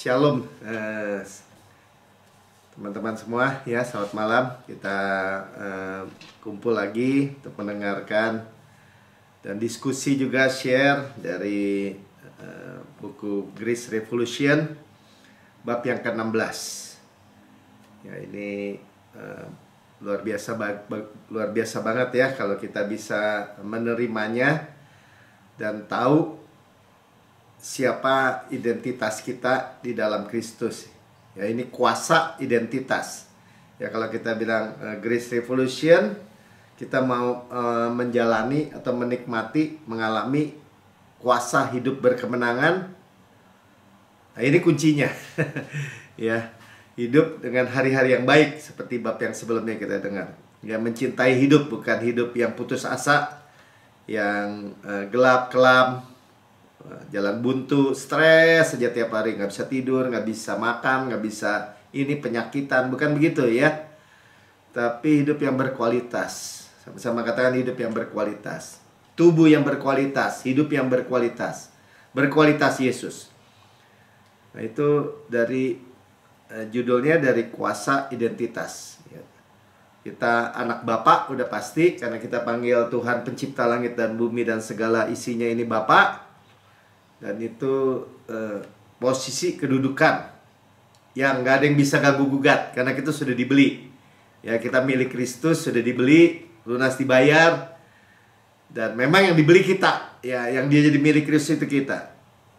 Shalom teman-teman semua ya, selamat malam. Kita kumpul lagi untuk mendengarkan dan diskusi juga, share dari buku Grace Revolution bab yang ke-16. Ya, ini luar biasa banget ya kalau kita bisa menerimanya dan tahu siapa identitas kita di dalam Kristus. Ya, ini kuasa identitas. Ya, kalau kita bilang Grace Revolution, kita mau menjalani atau menikmati, mengalami kuasa hidup berkemenangan. Nah, ini kuncinya. Ya, hidup dengan hari-hari yang baik seperti bab yang sebelumnya kita dengar. Ya, mencintai hidup, bukan hidup yang putus asa, yang gelap, kelam, jalan buntu, stres saja tiap hari, nggak bisa tidur, nggak bisa makan, nggak bisa ini, penyakitan, bukan begitu ya. Tapi hidup yang berkualitas. Sama-sama katakan hidup yang berkualitas. Tubuh yang berkualitas, hidup yang berkualitas. Berkualitas Yesus. Nah, itu dari judulnya dari kuasa identitas. Kita anak Bapa udah pasti, karena kita panggil Tuhan pencipta langit dan bumi dan segala isinya ini Bapa. Dan itu posisi kedudukan yang nggak ada yang bisa ganggu gugat, karena kita sudah dibeli. Ya, kita milik Kristus, sudah dibeli, lunas dibayar. Dan memang yang dibeli kita, ya, yang dia jadi milik Kristus itu kita.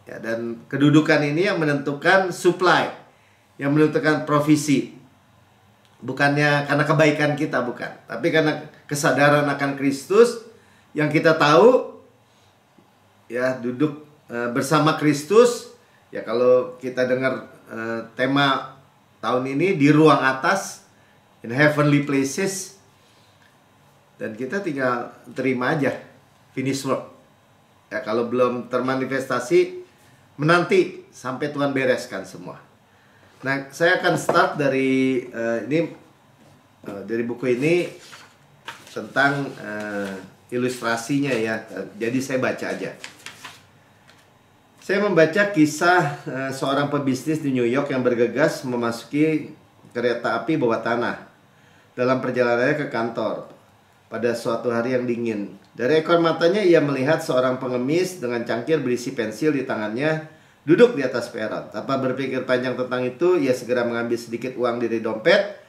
Ya, dan kedudukan ini yang menentukan supply, yang menentukan provisi. Bukannya karena kebaikan kita, bukan, tapi karena kesadaran akan Kristus yang kita tahu. Ya, duduk bersama Kristus. Ya, kalau kita dengar tema tahun ini di ruang atas, in heavenly places, dan kita tinggal terima aja, finish work. Ya, kalau belum termanifestasi, menanti sampai Tuhan bereskan semua. Nah, saya akan start dari dari buku ini tentang ilustrasinya ya. Jadi saya baca aja. Saya membaca kisah seorang pebisnis di New York yang bergegas memasuki kereta api bawah tanah dalam perjalanannya ke kantor pada suatu hari yang dingin. Dari ekor matanya ia melihat seorang pengemis dengan cangkir berisi pensil di tangannya duduk di atas peron. Tanpa berpikir panjang tentang itu, ia segera mengambil sedikit uang dari dompet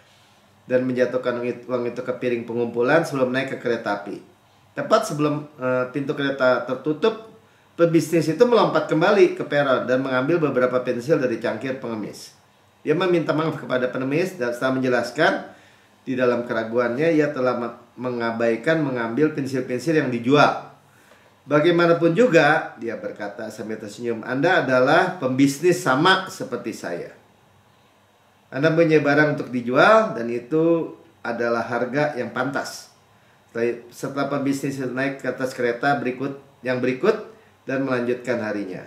dan menjatuhkan uang itu ke piring pengumpulan sebelum naik ke kereta api. Tepat sebelum pintu kereta tertutup, pebisnis itu melompat kembali ke peron dan mengambil beberapa pensil dari cangkir pengemis. Dia meminta maaf kepada pengemis dan setelah menjelaskan di dalam keraguannya ia telah mengabaikan mengambil pensil-pensil yang dijual. Bagaimanapun juga, dia berkata sambil tersenyum, Anda adalah pembisnis sama seperti saya. Anda punya barang untuk dijual dan itu adalah harga yang pantas. Setelah pembisnis naik ke atas kereta berikut dan melanjutkan harinya.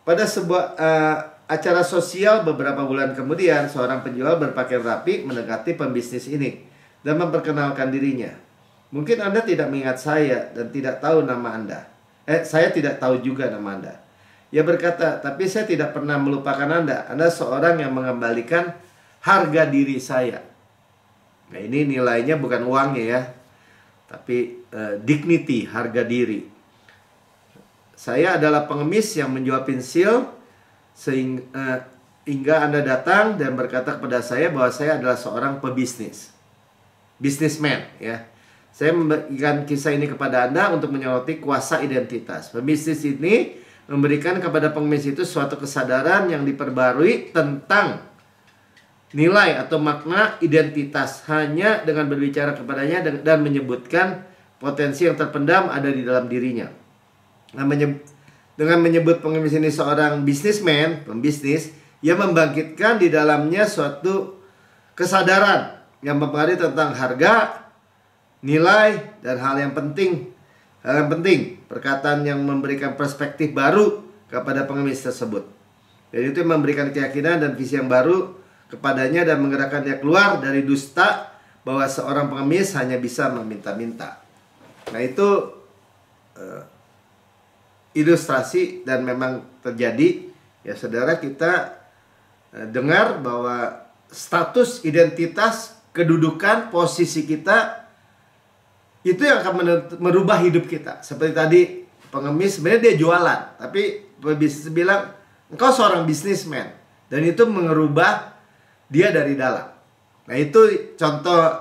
Pada sebuah acara sosial beberapa bulan kemudian, seorang penjual berpakaian rapi mendekati pembisnis ini dan memperkenalkan dirinya. Mungkin Anda tidak mengingat saya dan tidak tahu nama Anda. Saya tidak tahu juga nama Anda. Ia berkata, tapi saya tidak pernah melupakan Anda. Anda seorang yang mengembalikan harga diri saya. Nah, ini nilainya bukan uangnya ya, tapi dignity, harga diri. Saya adalah pengemis yang menjual pensil hingga Anda datang dan berkata kepada saya bahwa saya adalah seorang pebisnis, businessman ya. Saya membagikan kisah ini kepada Anda untuk menyoroti kuasa identitas. Pebisnis ini memberikan kepada pengemis itu suatu kesadaran yang diperbarui tentang nilai atau makna identitas hanya dengan berbicara kepadanya dan menyebutkan potensi yang terpendam ada di dalam dirinya. Dengan menyebut pengemis ini seorang businessman, pembisnis, ia membangkitkan di dalamnya suatu kesadaran yang mempengaruhi tentang harga, nilai, dan hal yang penting, perkataan yang memberikan perspektif baru kepada pengemis tersebut. Dan itu memberikan keyakinan dan visi yang baru kepadanya dan menggerakkan dia keluar dari dusta bahwa seorang pengemis hanya bisa meminta-minta. Nah, itu ilustrasi dan memang terjadi Ya saudara, kita dengar bahwa status, identitas, kedudukan, posisi kita itu yang akan merubah hidup kita. Seperti tadi pengemis sebenarnya dia jualan, tapi bisa bilang engkau seorang bisnismen, dan itu merubah dia dari dalam. Nah, itu contoh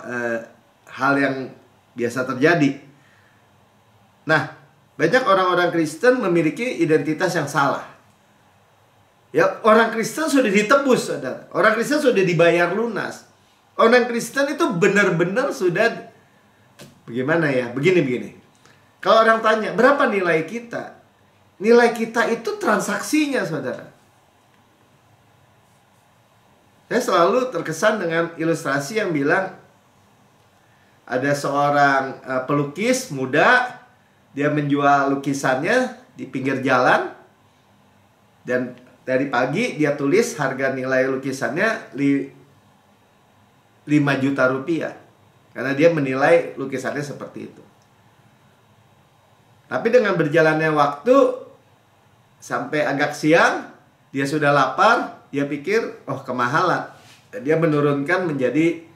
hal yang biasa terjadi. Nah, banyak orang-orang Kristen memiliki identitas yang salah. Ya, orang Kristen sudah ditebus, saudara. Orang Kristen sudah dibayar lunas. Orang Kristen itu benar-benar sudah, bagaimana ya? Begini. Kalau orang tanya, berapa nilai kita? Nilai kita itu transaksinya, saudara. Saya selalu terkesan dengan ilustrasi yang bilang, ada seorang pelukis muda, dia menjual lukisannya di pinggir jalan, dan dari pagi dia tulis harga nilai lukisannya 5 juta rupiah. Karena dia menilai lukisannya seperti itu. Tapi dengan berjalannya waktu, sampai agak siang, dia sudah lapar, dia pikir, oh kemahalan. Dia menurunkan menjadi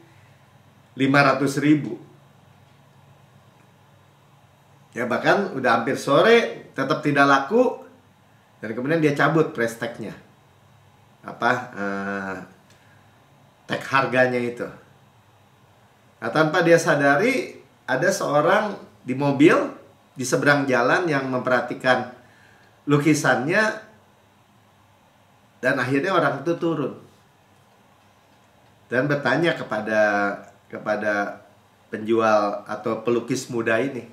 500.000. Ya, bahkan udah hampir sore, tetap tidak laku. Dan kemudian dia cabut price tag-nya. Tag harganya itu. Nah, tanpa dia sadari, ada seorang di mobil di seberang jalan yang memperhatikan lukisannya, dan akhirnya orang itu turun dan bertanya kepada penjual atau pelukis muda ini,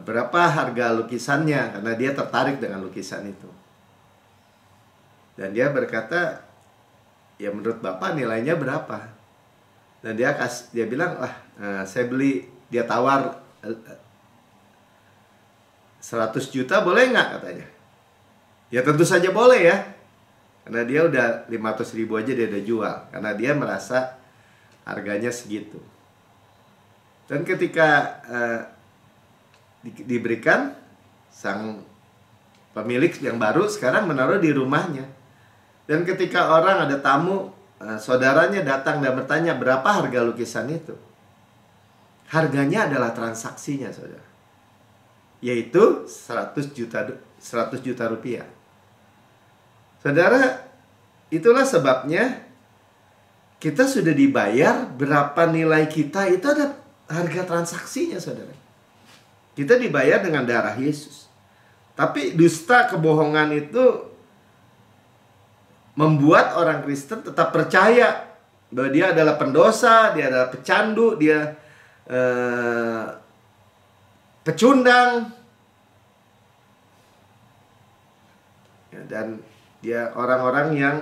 berapa harga lukisannya, karena dia tertarik dengan lukisan itu. Dan dia berkata, ya menurut Bapak nilainya berapa? Dan dia bilang, saya beli, dia tawar 100 juta boleh nggak, katanya. Ya tentu saja boleh ya, karena dia udah 500.000 aja dia udah jual, karena dia merasa harganya segitu. Dan ketika diberikan, sang pemilik yang baru sekarang menaruh di rumahnya. Dan ketika orang ada tamu, saudaranya datang dan bertanya berapa harga lukisan itu, harganya adalah transaksinya, saudara, yaitu 100 juta rupiah. Saudara, itulah sebabnya kita sudah dibayar, berapa nilai kita itu ada harga transaksinya, saudara. Kita dibayar dengan darah Yesus. Tapi dusta, kebohongan itu membuat orang Kristen tetap percaya bahwa dia adalah pendosa, dia adalah pecandu, dia pecundang, ya, dan dia orang-orang yang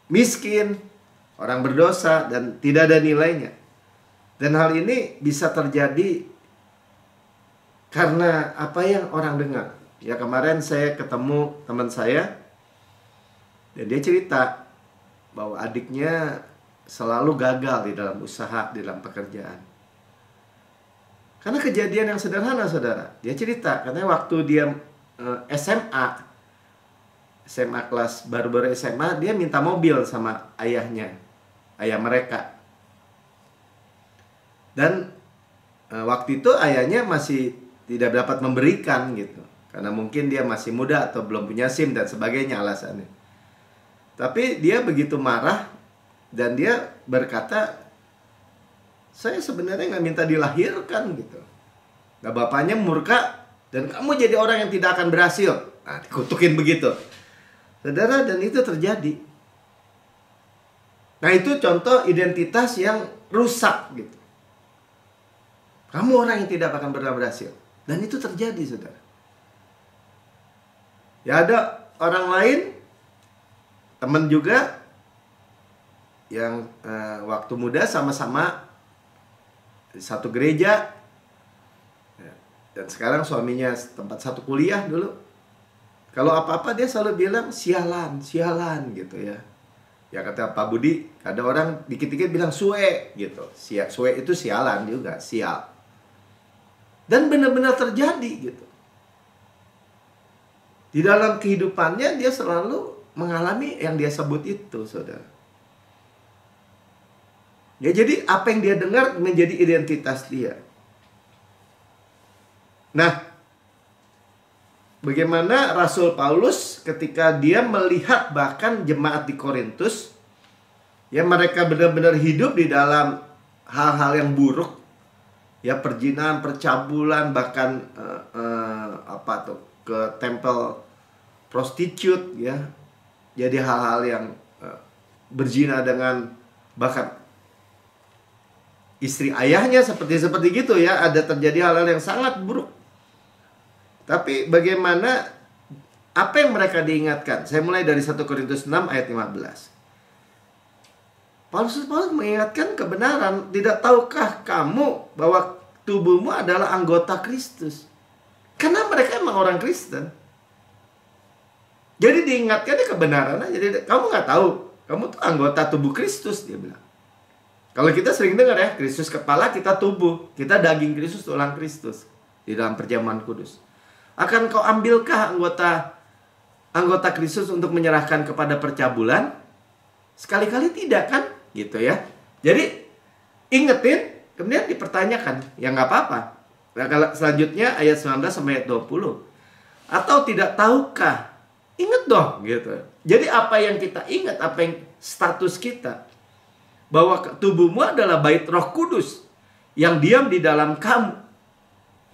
miskin, orang berdosa, dan tidak ada nilainya. Dan hal ini bisa terjadi karena apa yang orang dengar. Ya, kemarin saya ketemu teman saya, dan dia cerita bahwa adiknya selalu gagal di dalam usaha, di dalam pekerjaan. Karena kejadian yang sederhana, saudara. Dia cerita, katanya waktu dia SMA kelas baru-baru SMA, dia minta mobil sama ayahnya, ayah mereka. Dan waktu itu ayahnya masih tidak dapat memberikan gitu, karena mungkin dia masih muda atau belum punya SIM dan sebagainya alasannya. Tapi dia begitu marah, dan dia berkata, saya sebenarnya nggak minta dilahirkan gitu. Nah, bapaknya murka, dan kamu jadi orang yang tidak akan berhasil. Nah, dikutukin begitu, saudara, dan itu terjadi. Nah, itu contoh identitas yang rusak gitu. Kamu orang yang tidak akan pernah berhasil. Dan itu terjadi, saudara. Ya, ada orang lain, teman juga, yang waktu muda sama-sama di satu gereja, ya, dan sekarang suaminya tempat satu kuliah dulu. Kalau apa-apa dia selalu bilang sialan gitu ya. Ya, kata Pak Budi, ada orang dikit-dikit bilang suwe gitu. Suwe itu sialan juga, sial. Dan benar-benar terjadi gitu. Di dalam kehidupannya dia selalu mengalami yang dia sebut itu, saudara. Ya, jadi apa yang dia dengar menjadi identitas dia. Nah, bagaimana Rasul Paulus ketika dia melihat bahkan jemaat di Korintus, ya mereka benar-benar hidup di dalam hal-hal yang buruk, ya perzinahan, percabulan, bahkan ke tempel prostitute, ya. Jadi hal-hal yang berzina dengan bahkan istri ayahnya seperti gitu, ya. Ada terjadi hal-hal yang sangat buruk. Tapi bagaimana, apa yang mereka diingatkan? Saya mulai dari 1 Korintus 6 ayat 15. Paulus mengingatkan kebenaran. Tidak tahukah kamu bahwa tubuhmu adalah anggota Kristus? Karena mereka emang orang Kristen. Jadi diingatkannya kebenaran aja. Jadi kamu nggak tahu, kamu tuh anggota tubuh Kristus, dia bilang. Kalau kita sering dengar ya, Kristus kepala, kita tubuh. Kita daging Kristus, tulang Kristus. Di dalam perjamuan kudus. Akan kau ambilkah anggota Kristus untuk menyerahkan kepada percabulan? Sekali-kali tidak kan? Gitu ya. Jadi ingetin, kemudian dipertanyakan. Ya nggak apa-apa. Nah, kalau selanjutnya ayat 19 sampai ayat 20. Atau tidak tahukah? Ingat dong gitu. Jadi apa yang kita ingat, apa yang status kita, bahwa tubuhmu adalah bait Roh Kudus yang diam di dalam kamu.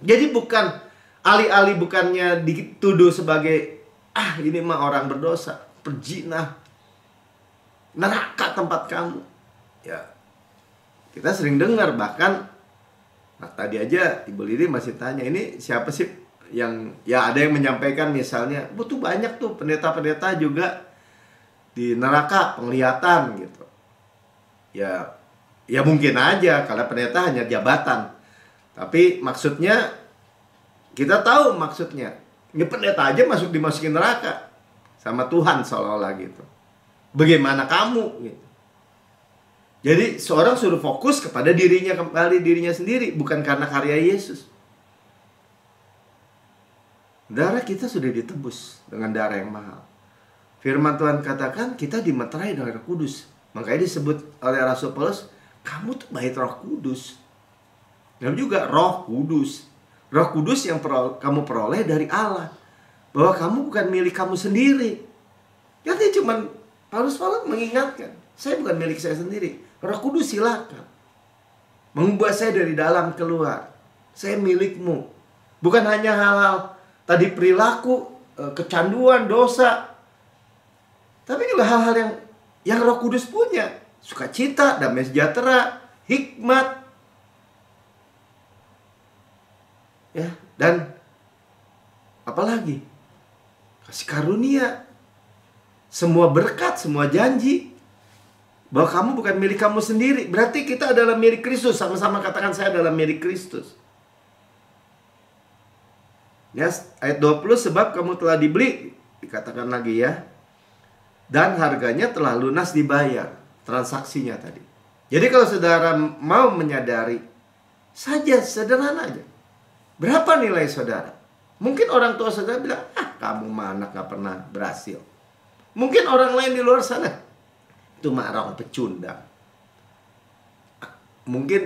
Jadi bukan alih-alih bukannya dituduh sebagai ini mah orang berdosa, perzina, neraka tempat kamu. Ya. Kita sering dengar bahkan tadi aja Ibu Lili masih tanya, ini siapa sih yang, ya ada yang menyampaikan misalnya, butuh banyak tuh pendeta-pendeta juga di neraka penglihatan gitu. Ya mungkin aja karena pendeta hanya jabatan. Tapi maksudnya kita tahu maksudnya. Ini pendeta aja dimasukin neraka sama Tuhan seolah-olah gitu. Bagaimana kamu gitu. Jadi seorang suruh fokus kepada dirinya sendiri, bukan karena karya Yesus. Darah kita sudah ditebus dengan darah yang mahal. Firman Tuhan katakan kita dimeterai dengan Roh Kudus. Makanya disebut oleh Rasul Paulus, kamu tuh bait Roh Kudus. Dan juga Roh Kudus. Roh Kudus yang kamu peroleh dari Allah. Bahwa kamu bukan milik kamu sendiri. Jadi cuman Paulus mengingatkan, saya bukan milik saya sendiri. Roh Kudus silakan mengubah saya dari dalam keluar. Saya milikmu. Bukan hanya hal-hal tadi perilaku, kecanduan, dosa, tapi juga hal-hal yang Roh Kudus punya. Sukacita, damai sejahtera, hikmat, ya, dan apalagi kasih karunia, semua berkat, semua janji. Bahwa kamu bukan milik kamu sendiri. Berarti kita adalah milik Kristus. Sama-sama katakan, saya adalah milik Kristus. Ya, ayat 20, sebab kamu telah dibeli, dikatakan lagi ya, dan harganya telah lunas dibayar. Transaksinya tadi. Jadi kalau saudara mau menyadari saja, sederhana aja, berapa nilai saudara? Mungkin orang tua saudara bilang, kamu mah anak gak pernah berhasil. Mungkin orang lain di luar sana, itu mah orang pecundang. Mungkin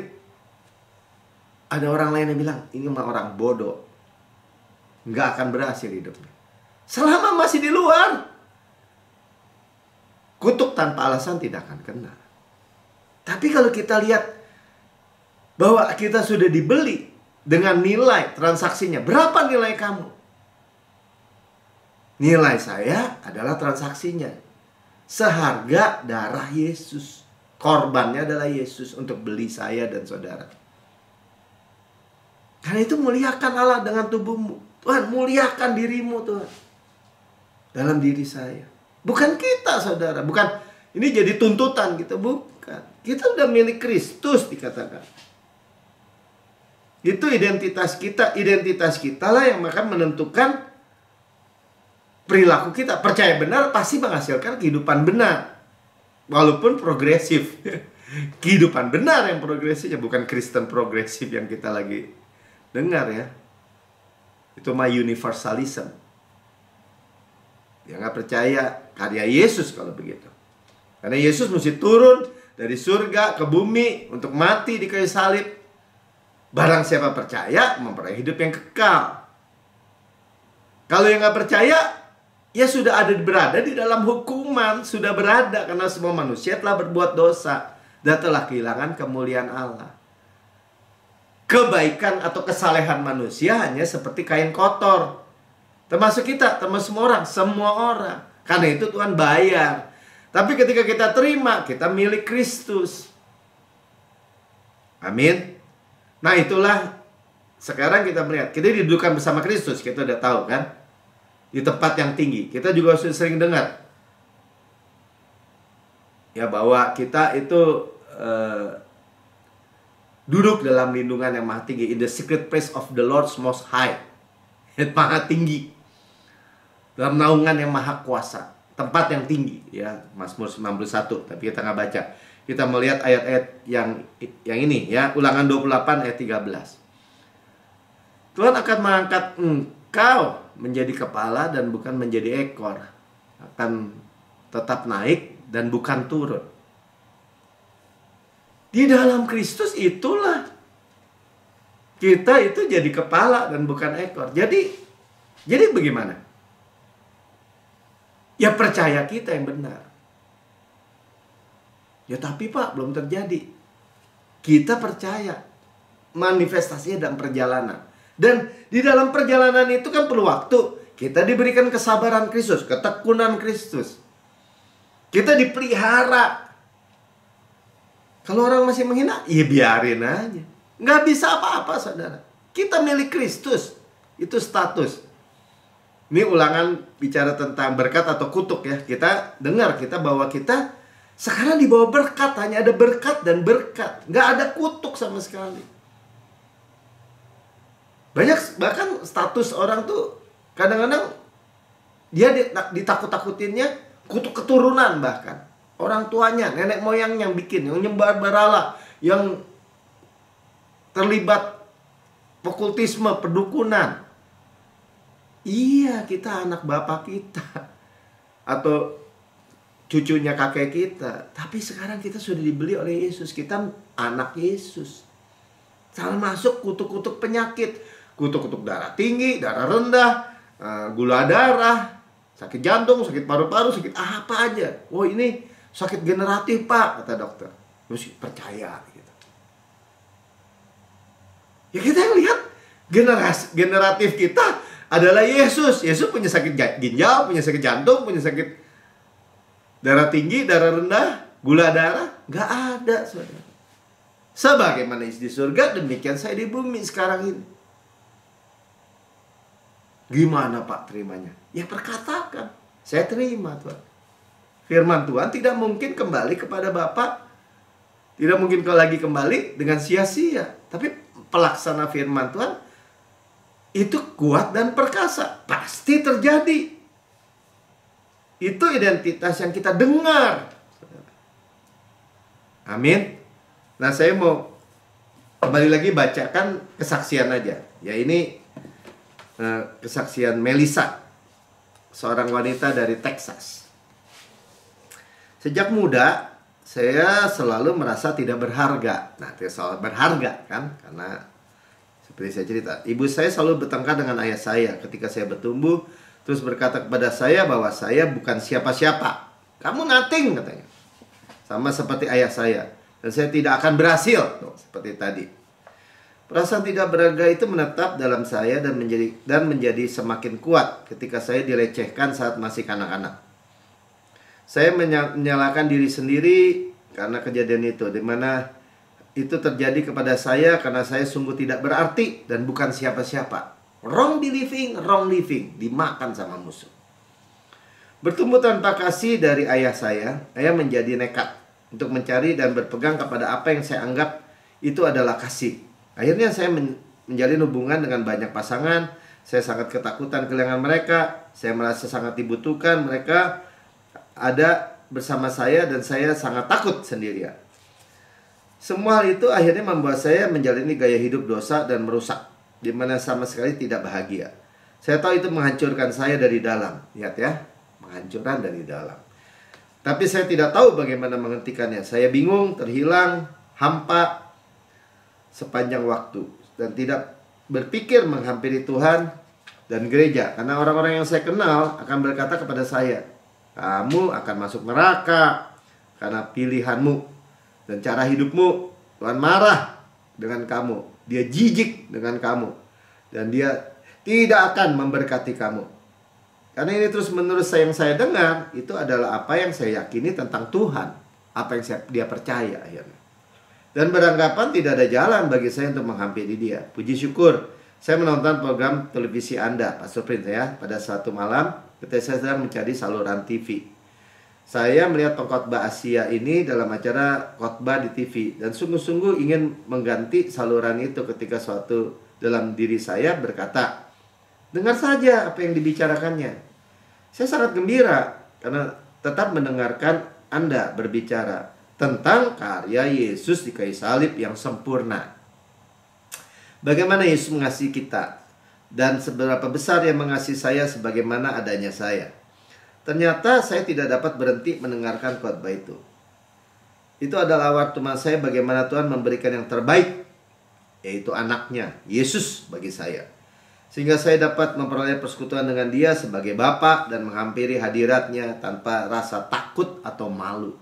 ada orang lain yang bilang, ini mah orang bodoh, nggak akan berhasil hidupnya. Selama masih di luar, kutuk tanpa alasan tidak akan kena. Tapi kalau kita lihat bahwa kita sudah dibeli dengan nilai transaksinya, berapa nilai kamu? Nilai saya adalah transaksinya. Seharga darah Yesus. Korbannya adalah Yesus untuk beli saya dan saudara. Karena itu muliakan Allah dengan tubuhmu. Tuhan, muliakan dirimu Tuhan dalam diri saya. Bukan kita saudara. Bukan ini jadi tuntutan kita. Bukan. Kita udah milik Kristus dikatakan. Itu identitas kita. Identitas kita lah yang akan menentukan perilaku kita. Percaya benar pasti menghasilkan kehidupan benar. Walaupun progresif. Kehidupan benar yang progresifnya. Bukan Kristen progresif yang kita lagi dengar ya. Itu mah universalism. Dia nggak percaya karya Yesus kalau begitu. Karena Yesus mesti turun dari surga ke bumi untuk mati di kayu salib. Barang siapa percaya memperoleh hidup yang kekal. Kalau yang nggak percaya, ya sudah berada di dalam hukuman. Sudah berada karena semua manusia telah berbuat dosa dan telah kehilangan kemuliaan Allah. Kebaikan atau kesalehan manusia hanya seperti kain kotor. Termasuk kita, termasuk semua orang. Karena itu Tuhan bayar. Tapi ketika kita terima, kita milik Kristus. Amin. Nah itulah sekarang kita melihat. Kita didudukan bersama Kristus. Kita udah tahu kan. Di tempat yang tinggi. Kita juga sering dengar. Ya bahwa kita itu duduk dalam lindungan yang maha tinggi. In the secret place of the Lord's most high. Maha tinggi. Dalam naungan yang maha kuasa. Tempat yang tinggi. Ya, Mazmur 91. Tapi kita nggak baca. Kita melihat ayat-ayat yang ini. Ya, Ulangan 28 ayat 13. Tuhan akan mengangkat engkau menjadi kepala dan bukan menjadi ekor. Akan tetap naik dan bukan turun. Di dalam Kristus itulah kita itu jadi kepala dan bukan ekor. Jadi bagaimana? Ya percaya kita yang benar. Ya tapi Pak, belum terjadi. Kita percaya. Manifestasinya dalam perjalanan. Dan di dalam perjalanan itu kan perlu waktu. Kita diberikan kesabaran Kristus, ketekunan Kristus. Kita dipelihara. Kalau orang masih menghina, ya biarin aja. Nggak bisa apa-apa, saudara. Kita milik Kristus. Itu status. Ini Ulangan bicara tentang berkat atau kutuk ya. Kita dengar bahwa kita sekarang di bawah berkat. Hanya ada berkat dan berkat. Nggak ada kutuk sama sekali. Bahkan status orang tuh kadang-kadang dia ditakut-takutinnya kutuk keturunan bahkan. Orang tuanya, nenek moyang yang bikin, yang nyembah berhala, yang terlibat okultisme, perdukunan. Iya, kita anak bapak kita. Atau cucunya kakek kita. Tapi sekarang kita sudah dibeli oleh Yesus. Kita anak Yesus. Salah masuk kutuk-kutuk penyakit. Kutuk-kutuk darah tinggi, darah rendah, gula darah, sakit jantung, sakit paru-paru, sakit apa aja. Oh ini sakit generatif Pak, kata dokter. Terus percaya gitu. Ya kita yang lihat generatif kita adalah Yesus. Yesus punya sakit ginjal, punya sakit jantung, punya sakit darah tinggi, darah rendah, gula darah. Nggak ada, saudara. Sebagaimana di surga, demikian saya di bumi sekarang ini. Gimana Pak terimanya? Ya perkatakan. Saya terima Tuhan. Firman Tuhan tidak mungkin kembali kepada Bapa. Tidak mungkin lagi kembali dengan sia-sia. Tapi pelaksana firman Tuhan itu kuat dan perkasa. Pasti terjadi. Itu identitas yang kita dengar. Amin. Nah saya mau kembali lagi bacakan kesaksian aja. Ya ini kesaksian Melissa. Seorang wanita dari Texas. Sejak muda saya selalu merasa tidak berharga. Nah tidak selalu berharga kan. Karena seperti saya cerita, ibu saya selalu bertengkar dengan ayah saya ketika saya bertumbuh, terus berkata kepada saya bahwa saya bukan siapa-siapa. Kamu nothing katanya. Sama seperti ayah saya. Dan saya tidak akan berhasil. Tuh, seperti tadi. Perasaan tidak berharga itu menetap dalam saya dan menjadi semakin kuat ketika saya dilecehkan saat masih kanak-kanak. Saya menyalahkan diri sendiri karena kejadian itu, di mana itu terjadi kepada saya karena saya sungguh tidak berarti dan bukan siapa-siapa. Wrong living, dimakan sama musuh. Bertumbuh tanpa kasih dari ayah saya menjadi nekat untuk mencari dan berpegang kepada apa yang saya anggap itu adalah kasih. Akhirnya saya menjalin hubungan dengan banyak pasangan. Saya sangat ketakutan kehilangan mereka. Saya merasa sangat dibutuhkan. Mereka ada bersama saya dan saya sangat takut sendirian. Semua hal itu akhirnya membuat saya menjalani gaya hidup dosa dan merusak, di mana sama sekali tidak bahagia. Saya tahu itu menghancurkan saya dari dalam. Lihat ya, penghancuran dari dalam. Tapi saya tidak tahu bagaimana menghentikannya. Saya bingung, terhilang, hampa sepanjang waktu. Dan tidak berpikir menghampiri Tuhan dan gereja. Karena orang-orang yang saya kenal akan berkata kepada saya, kamu akan masuk neraka karena pilihanmu dan cara hidupmu. Tuhan marah dengan kamu. Dia jijik dengan kamu. Dan dia tidak akan memberkati kamu. Karena ini terus menerus yang saya dengar, itu adalah apa yang saya yakini tentang Tuhan. Apa yang dia percaya akhirnya. Dan beranggapan tidak ada jalan bagi saya untuk menghampiri dia. Puji syukur, saya menonton program televisi Anda, Pastor Prince ya, pada suatu malam ketika saya sedang mencari saluran TV. Saya melihat pengkhotbah Asia ini dalam acara khotbah di TV. Dan sungguh-sungguh ingin mengganti saluran itu ketika suatu dalam diri saya berkata, dengar saja apa yang dibicarakannya. Saya sangat gembira karena tetap mendengarkan Anda berbicara tentang karya Yesus di kayu salib yang sempurna. Bagaimana Yesus mengasihi kita dan seberapa besar Dia mengasihi saya sebagaimana adanya saya. Ternyata saya tidak dapat berhenti mendengarkan khotbah itu. Itu adalah waktu saya bagaimana Tuhan memberikan yang terbaik, yaitu anaknya, Yesus bagi saya. Sehingga saya dapat memperoleh persekutuan dengan Dia sebagai Bapa dan menghampiri hadiratnya tanpa rasa takut atau malu.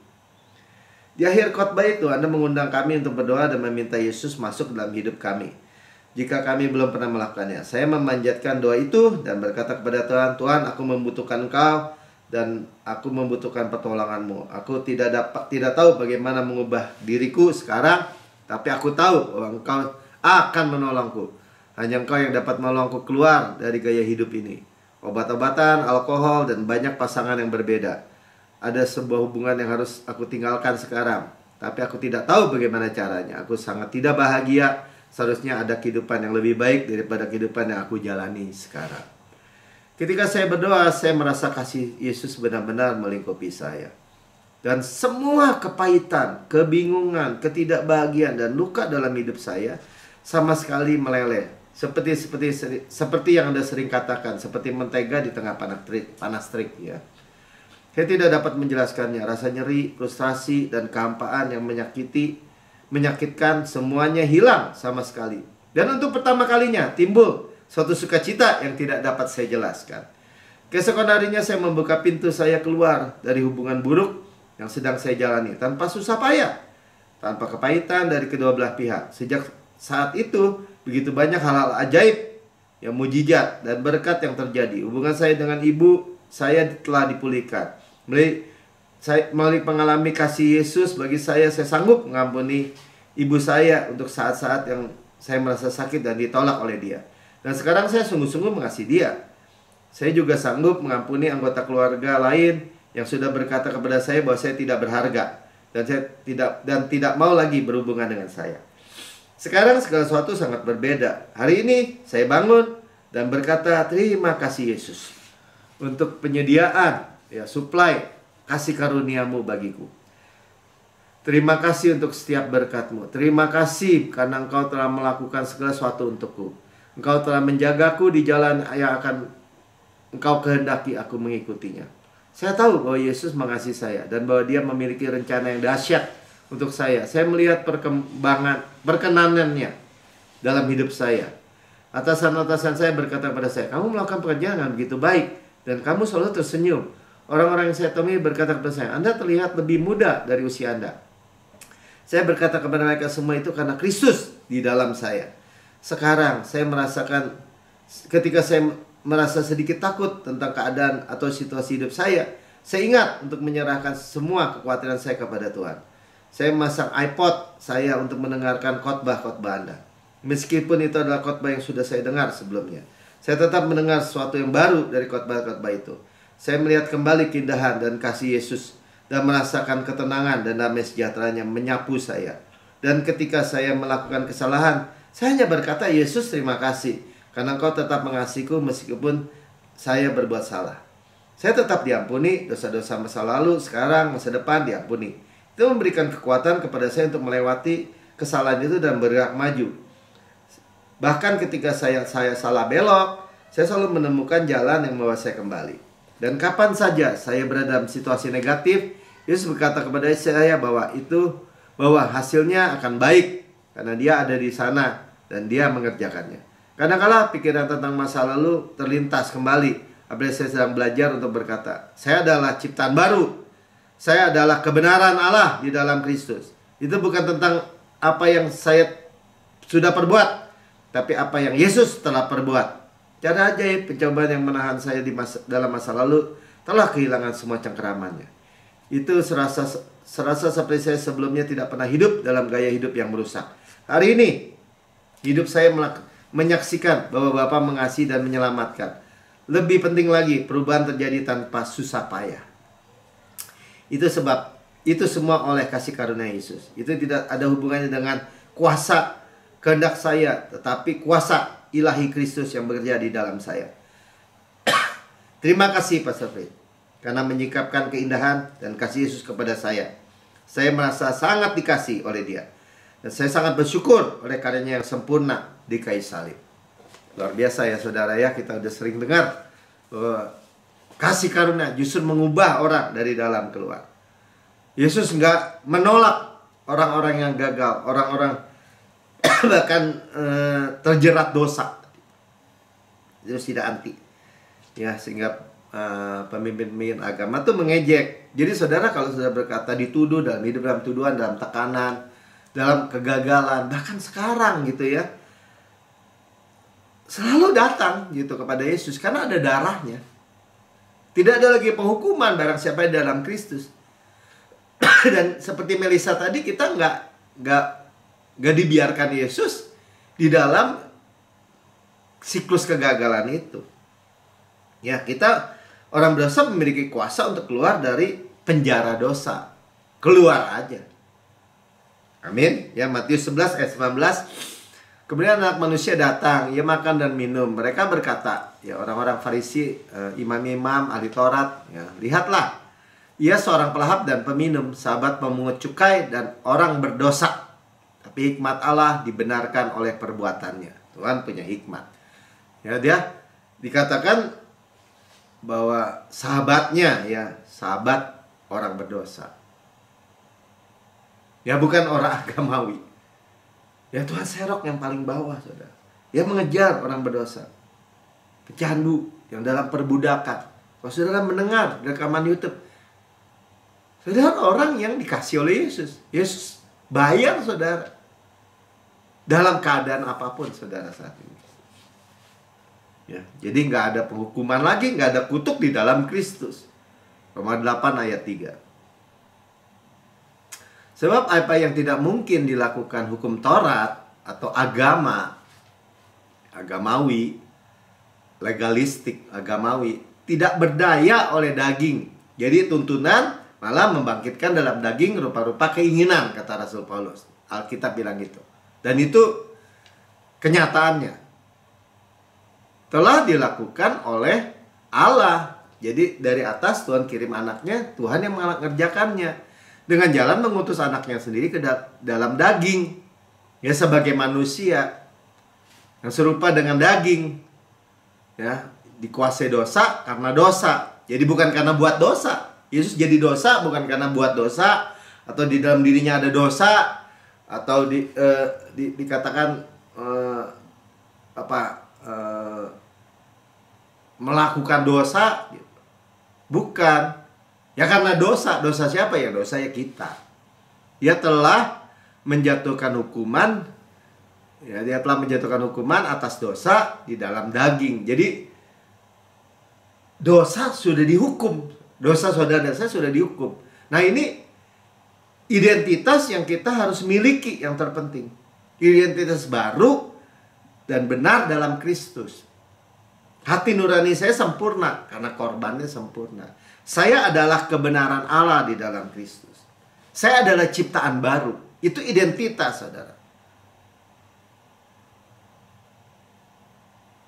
Di akhir khotbah itu Anda mengundang kami untuk berdoa dan meminta Yesus masuk dalam hidup kami. Jika kami belum pernah melakukannya, saya memanjatkan doa itu dan berkata kepada Tuhan, Tuhan, aku membutuhkan Engkau dan aku membutuhkan pertolongan-Mu. Aku tidak tahu bagaimana mengubah diriku sekarang, tapi aku tahu bahwa Engkau akan menolongku. Hanya Engkau yang dapat menolongku keluar dari gaya hidup ini. Obat-obatan, alkohol, dan banyak pasangan yang berbeda. Ada sebuah hubungan yang harus aku tinggalkan sekarang. Tapi aku tidak tahu bagaimana caranya. Aku sangat tidak bahagia. Seharusnya ada kehidupan yang lebih baik daripada kehidupan yang aku jalani sekarang. Ketika saya berdoa, saya merasa kasih Yesus benar-benar melingkupi saya. Dan semua kepahitan, kebingungan, ketidakbahagiaan, dan luka dalam hidup saya sama sekali meleleh. Seperti yang Anda sering katakan, seperti mentega di tengah panas terik ya. Saya tidak dapat menjelaskannya. Rasa nyeri, frustrasi, dan kehampaan yang menyakitkan semuanya hilang sama sekali. Dan untuk pertama kalinya timbul suatu sukacita yang tidak dapat saya jelaskan. Keesokan harinya saya membuka pintu saya keluar dari hubungan buruk yang sedang saya jalani tanpa susah payah, tanpa kepahitan dari kedua belah pihak. Sejak saat itu begitu banyak hal-hal ajaib yang mujizat dan berkat yang terjadi. Hubungan saya dengan ibu saya telah dipulihkan. Melalui mengalami kasih Yesus bagi saya sanggup mengampuni ibu saya untuk saat-saat yang saya merasa sakit dan ditolak oleh dia. Dan sekarang saya sungguh-sungguh mengasihi dia. Saya juga sanggup mengampuni anggota keluarga lain yang sudah berkata kepada saya bahwa saya tidak berharga dan tidak mau lagi berhubungan dengan saya. Sekarang segala sesuatu sangat berbeda. Hari ini saya bangun dan berkata, terima kasih Yesus untuk penyediaan, supply kasih karuniamu bagiku. Terima kasih untuk setiap berkat-Mu. Terima kasih karena Engkau telah melakukan segala sesuatu untukku. Engkau telah menjagaku di jalan yang akan Engkau kehendaki aku mengikutinya. Saya tahu bahwa Yesus mengasihi saya dan bahwa Dia memiliki rencana yang dahsyat untuk saya. Saya melihat perkenanannya dalam hidup saya. Atasan-atasan saya berkata kepada saya, kamu melakukan pekerjaan dengan begitu baik dan kamu selalu tersenyum. Orang-orang yang saya temui berkata kepada saya, Anda terlihat lebih muda dari usia Anda. Saya berkata kepada mereka semua itu karena Kristus di dalam saya. Sekarang saya merasakan, ketika saya merasa sedikit takut tentang keadaan atau situasi hidup saya ingat untuk menyerahkan semua kekhawatiran saya kepada Tuhan. Saya memasang iPod saya untuk mendengarkan khotbah-khotbah Anda. Meskipun itu adalah khotbah yang sudah saya dengar sebelumnya, saya tetap mendengar sesuatu yang baru dari khotbah-khotbah itu. Saya melihat kembali keindahan dan kasih Yesus dan merasakan ketenangan dan damai sejahteranya menyapu saya. Dan ketika saya melakukan kesalahan, saya hanya berkata, Yesus terima kasih karena Engkau tetap mengasihiku meskipun saya berbuat salah. Saya tetap diampuni, dosa-dosa masa lalu, sekarang, masa depan diampuni. Itu memberikan kekuatan kepada saya untuk melewati kesalahan itu dan bergerak maju. Bahkan ketika saya salah belok, saya selalu menemukan jalan yang membawa saya kembali. Dan kapan saja saya berada dalam situasi negatif, Yesus berkata kepada saya bahwa hasilnya akan baik karena Dia ada di sana dan Dia mengerjakannya. Kadang-kala pikiran tentang masa lalu terlintas kembali. Apabila saya sedang belajar untuk berkata, saya adalah ciptaan baru. Saya adalah kebenaran Allah di dalam Kristus. Itu bukan tentang apa yang saya sudah perbuat, tapi apa yang Yesus telah perbuat. Cara ajaib, pencobaan yang menahan saya dalam masa lalu telah kehilangan semua cengkeramannya. Itu serasa seperti saya sebelumnya tidak pernah hidup dalam gaya hidup yang merusak. Hari ini hidup saya menyaksikan bahwa Bapa mengasihi dan menyelamatkan. Lebih penting lagi, perubahan terjadi tanpa susah payah. Itu sebab itu semua oleh kasih karunia Yesus. Itu tidak ada hubungannya dengan kuasa kehendak saya, tetapi kuasa ilahi Kristus yang bekerja di dalam saya. Terima kasih Pastor Fred, karena menyikapkan keindahan dan kasih Yesus kepada saya. Saya merasa sangat dikasih oleh Dia. Dan saya sangat bersyukur oleh karyanya yang sempurna di kayu salib. Luar biasa ya saudara ya, kita udah sering dengar kasih karunia justru mengubah orang dari dalam keluar. Yesus nggak menolak orang-orang yang gagal, orang-orang bahkan terjerat dosa. Yesus tidak anti. Ya, sehingga pemimpin-pemimpin agama tuh mengejek. Jadi saudara kalau sudah berkata dituduh dalam hidup, dalam tuduhan, dalam tekanan, dalam kegagalan, bahkan sekarang gitu ya, selalu datang gitu kepada Yesus karena ada darahnya. Tidak ada lagi penghukuman barang siapa yang dalam Kristus. Dan seperti Melisa tadi, kita nggak dibiarkan Yesus di dalam siklus kegagalan itu. Ya, kita orang berdosa memiliki kuasa untuk keluar dari penjara dosa. Keluar aja. Amin. Ya, Matius 11 ayat 19. Kemudian anak manusia datang, ia makan dan minum. Mereka berkata, ya orang-orang Farisi, imam-imam, ahli Taurat, ya, lihatlah, ia seorang pelahap dan peminum, sahabat pemungut cukai dan orang berdosa. Tapi hikmat Allah dibenarkan oleh perbuatannya. Tuhan punya hikmat. Ya, dia dikatakan bahwa sahabatnya, ya, sahabat orang berdosa. Ya, bukan orang agamawi. Ya, Tuhan serok yang paling bawah, saudara. Dia mengejar orang berdosa, pecandu yang dalam perbudakan. Kalau saudara mendengar rekaman YouTube, saudara orang yang dikasih oleh Yesus. Yesus bayar saudara. Dalam keadaan apapun saudara saat ini. Ya, jadi nggak ada penghukuman lagi, nggak ada kutuk di dalam Kristus. Roma 8 ayat 3. Sebab apa yang tidak mungkin dilakukan hukum Taurat atau agamawi, legalistik, agamawi, tidak berdaya oleh daging. Jadi tuntunan malah membangkitkan dalam daging rupa-rupa keinginan, kata Rasul Paulus. Alkitab bilang gitu. Dan itu kenyataannya telah dilakukan oleh Allah. Jadi dari atas Tuhan kirim anaknya, Tuhan yang mengerjakannya dengan jalan mengutus anaknya sendiri ke dalam daging, ya, sebagai manusia yang serupa dengan daging, ya, dikuasai dosa karena dosa. Jadi bukan karena buat dosa. Yesus jadi dosa bukan karena buat dosa atau di dalam dirinya ada dosa atau dikatakan melakukan dosa. Bukan. Ya karena dosa siapa ya? Dosa ya kita. Dia telah menjatuhkan hukuman, ya, dia telah menjatuhkan hukuman atas dosa di dalam daging. Jadi dosa sudah dihukum. Dosa saudara dan saya sudah dihukum. Nah, ini identitas yang kita harus miliki yang terpenting. Identitas baru dan benar dalam Kristus. Hati nurani saya sempurna karena korbannya sempurna. Saya adalah kebenaran Allah di dalam Kristus. Saya adalah ciptaan baru. Itu identitas, saudara.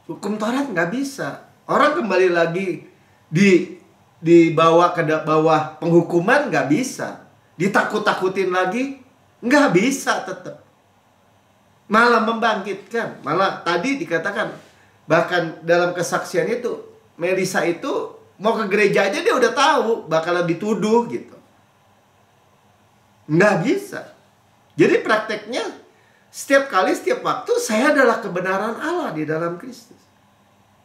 Hukum Taurat nggak bisa. Orang kembali lagi dibawa ke bawah penghukuman nggak bisa. Ditakut-takutin lagi nggak bisa tetap. Malah membangkitkan. Malah tadi dikatakan, bahkan dalam kesaksian itu, Melisa itu mau ke gereja aja dia udah tahu bakalan dituduh gitu. Nggak bisa. Jadi prakteknya setiap kali, setiap waktu saya adalah kebenaran Allah di dalam Kristus.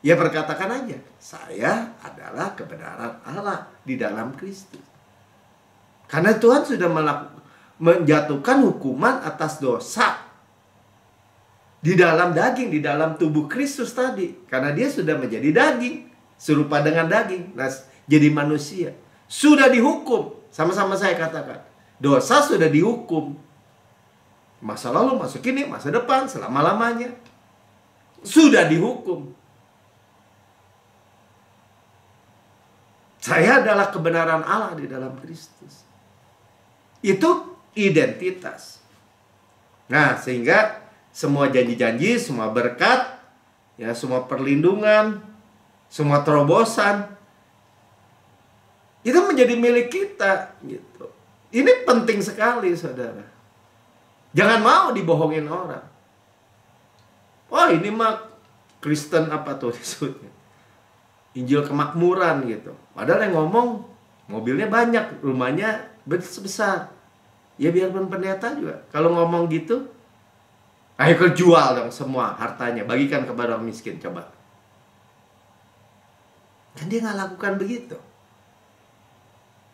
Ya berkatakan aja, saya adalah kebenaran Allah di dalam Kristus. Karena Tuhan sudah menjatuhkan hukuman atas dosa di dalam daging, di dalam tubuh Kristus tadi. Karena dia sudah menjadi daging, serupa dengan daging, nah, jadi manusia. Sudah dihukum, sama-sama saya katakan. Dosa sudah dihukum. Masa lalu, masa kini, masa depan, selama-lamanya. Sudah dihukum. Saya adalah kebenaran Allah di dalam Kristus. Itu identitas. Nah, sehingga semua janji-janji, semua berkat, ya, semua perlindungan, semua terobosan, itu menjadi milik kita gitu. Ini penting sekali, saudara. Jangan mau dibohongin orang. Wah, ini mah Kristen apa tuh disebutnya, Injil kemakmuran gitu. Padahal yang ngomong mobilnya banyak, rumahnya besar. Ya biarpun pendeta juga kalau ngomong gitu, ayo jual dong semua hartanya, bagikan kepada orang miskin, coba. Kan dia nggak lakukan begitu.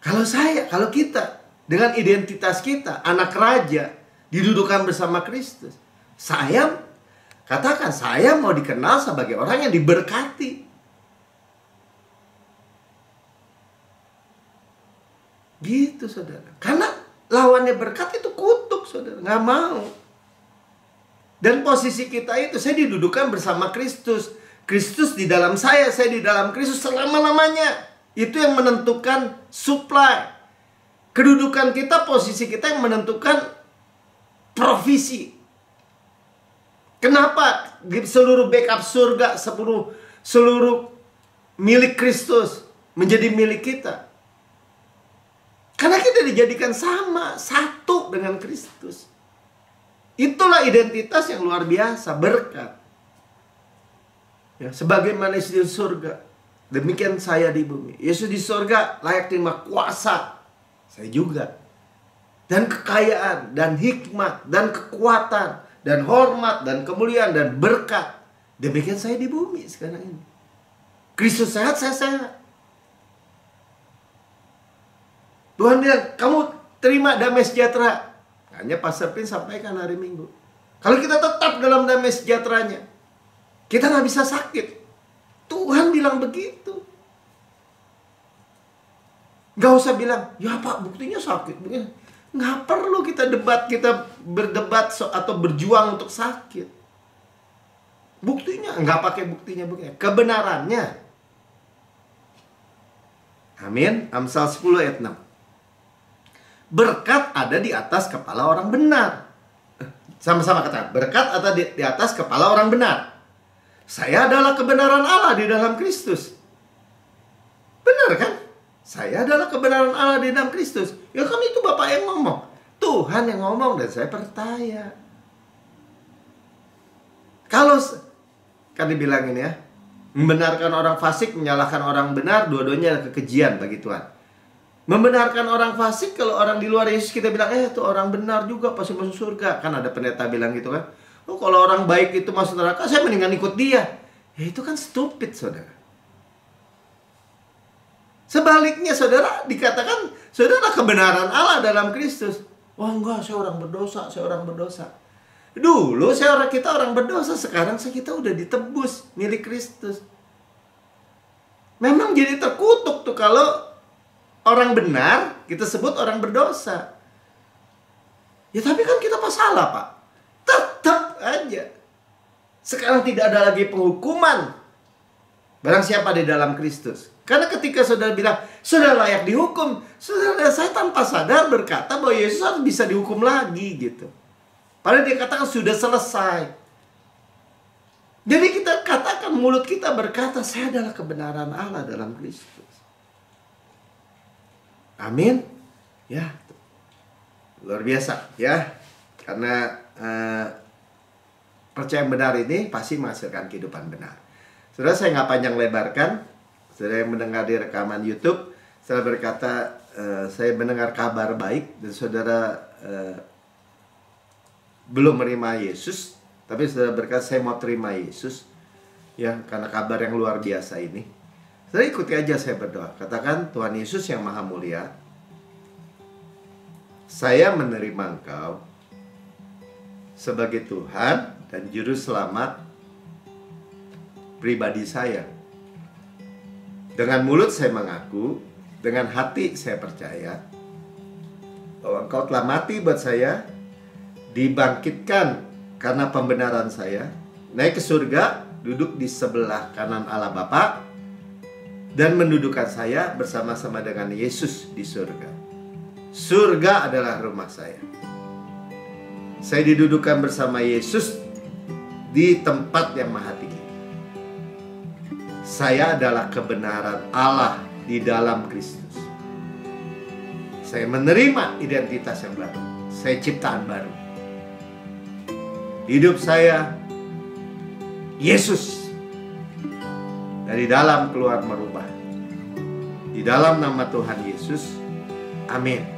Kalau kita dengan identitas kita, anak raja, didudukan bersama Kristus, saya katakan, saya mau dikenal sebagai orang yang diberkati. Gitu, saudara. Karena lawannya berkat itu kutuk, saudara. Nggak mau. Dan posisi kita itu, saya didudukan bersama Kristus. Kristus di dalam saya di dalam Kristus selama-lamanya. Itu yang menentukan supply. Kedudukan kita, posisi kita yang menentukan provisi. Kenapa seluruh backup surga, seluruh milik Kristus menjadi milik kita? Karena kita dijadikan sama, satu dengan Kristus. Itulah identitas yang luar biasa, berkat. Ya, sebagaimana Yesus di surga, demikian saya di bumi. Yesus di surga layak terima kuasa. Saya juga. Dan kekayaan, dan hikmat, dan kekuatan, dan hormat, dan kemuliaan, dan berkat. Demikian saya di bumi sekarang ini. Kristus sehat, saya sehat. Tuhan bilang, kamu terima damai sejahtera. Hanya Pastor Pin sampaikan hari Minggu. Kalau kita tetap dalam damai sejahteranya, kita nggak bisa sakit. Tuhan bilang begitu. Gak usah bilang, ya Pak, buktinya sakit. Nggak perlu kita berdebat atau berjuang untuk sakit. Buktinya, nggak pakai buktinya. Kebenarannya. Amin. Amsal 10 ayat 6. Berkat ada di atas kepala orang benar. Sama-sama katakan, berkat ada di atas kepala orang benar. Saya adalah kebenaran Allah di dalam Kristus. Benar kan? Saya adalah kebenaran Allah di dalam Kristus. Ya kan itu Bapak yang ngomong. Tuhan yang ngomong dan saya percaya. Kalau kan dibilangin ya, membenarkan orang fasik, menyalahkan orang benar, dua-duanya kekejian bagi Tuhan. Membenarkan orang fasik, kalau orang di luar Yesus kita bilang, itu orang benar juga pasti masuk surga. Kan ada pendeta bilang gitu kan. Oh, kalau orang baik itu masuk neraka, saya mendingan ikut dia. Ya itu kan stupid, saudara. Sebaliknya, saudara, dikatakan saudara kebenaran Allah dalam Kristus. Wah enggak, saya orang berdosa, Dulu kita orang berdosa, sekarang kita udah ditebus milik Kristus. Memang jadi terkutuk tuh kalau orang benar kita sebut orang berdosa. Ya tapi kan kita pas salah, Pak. Tetap aja. Sekarang tidak ada lagi penghukuman barang siapa di dalam Kristus. Karena ketika saudara bilang, saudara layak dihukum, saudara, saya tanpa sadar berkata bahwa Yesus harus bisa dihukum lagi gitu. Padahal dia katakan sudah selesai. Jadi kita katakan, mulut kita berkata, saya adalah kebenaran Allah dalam Kristus. Amin. Ya, luar biasa ya. Karena percaya benar ini pasti menghasilkan kehidupan benar. Saudara, saya nggak panjang lebarkan. Saudara yang mendengar di rekaman YouTube, saudara berkata, saya mendengar kabar baik dan saudara belum menerima Yesus, tapi saudara berkata, saya mau terima Yesus, ya, karena kabar yang luar biasa ini. Saudara ikuti aja saya berdoa. Katakan, Tuhan Yesus yang Maha Mulia, saya menerima Engkau sebagai Tuhan dan Juru Selamat pribadi saya. Dengan mulut saya mengaku, dengan hati saya percaya bahwa Engkau telah mati buat saya, dibangkitkan karena pembenaran saya, naik ke surga, duduk di sebelah kanan Allah Bapa, dan mendudukkan saya bersama-sama dengan Yesus di surga. Surga adalah rumah saya. Saya didudukkan bersama Yesus di tempat yang maha tinggi. Saya adalah kebenaran Allah di dalam Kristus. Saya menerima identitas yang baru. Saya ciptaan baru. Hidup saya Yesus. Dari dalam keluar merubah. Di dalam nama Tuhan Yesus. Amin.